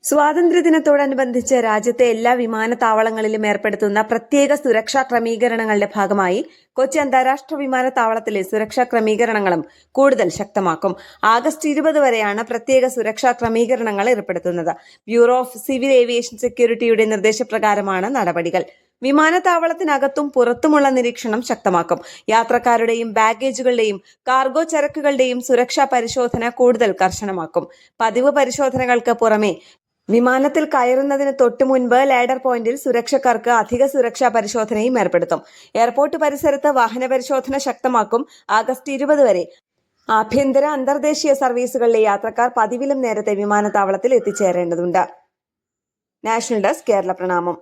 സ്വാതന്ത്ര്യദിനത്തോടനുബന്ധിച്ച് രാജ്യത്തെ എല്ലാ വിമാനത്താവളങ്ങളിലും ഏർപ്പെടുത്തുന്ന പ്രത്യേക സുരക്ഷാ ക്രമീകരണങ്ങളുടെ ഭാഗമായി കൊച്ചി അന്താരാഷ്ട്ര വിമാനത്താവളത്തിലെ സുരക്ഷാ ക്രമീകരണങ്ങളും കൂടുതൽ ശക്തമാക്കും. ആഗസ്റ്റ് 20 വരെയാണ് പ്രത്യേക സുരക്ഷാ ക്രമീകരണങ്ങൾ ഏർപ്പെടുത്തുന്നത്. ബ്യൂറോ ഓഫ് സിവിൽ ഏവിയേഷൻ സെക്യൂരിറ്റിയുടെ നിർദ്ദേശപ്രകാരമാണ് നടപടികൾ. വിമാനത്താവളത്തിനകത്തും പുറത്തുമുള്ള നിരീക്ഷണം ശക്തമാക്കും. യാത്രക്കാരുടെയും ബാഗേജുകളുടെയും കാർഗോ ചരക്കുകളുടെയും സുരക്ഷാ പരിശോധന കൂടുതൽ കർശനമാക്കും. പതിവ് പരിശോധനകൾക്ക് പുറമെ വിമാനത്തിൽ കയറുന്നതിന് തൊട്ടു മുൻപ് ലാഡർ പോയിന്റിൽ സുരക്ഷക്കാർക്ക് അധിക സുരക്ഷാ പരിശോധനയും ഏർപ്പെടുത്തും. എയർപോർട്ട് പരിസരത്ത് വാഹന പരിശോധന ശക്തമാക്കും. ആഗസ്റ്റ് 20 വരെ ആഭ്യന്തര അന്തർദേശീയ സർവീസുകളിലെ യാത്രക്കാർ പതിവിലും നേരത്തെ വിമാനത്താവളത്തിൽ എത്തിച്ചേരേണ്ടതുണ്ട്. നാഷണൽ ഡെസ്ക്, കേരള പ്രണാമം.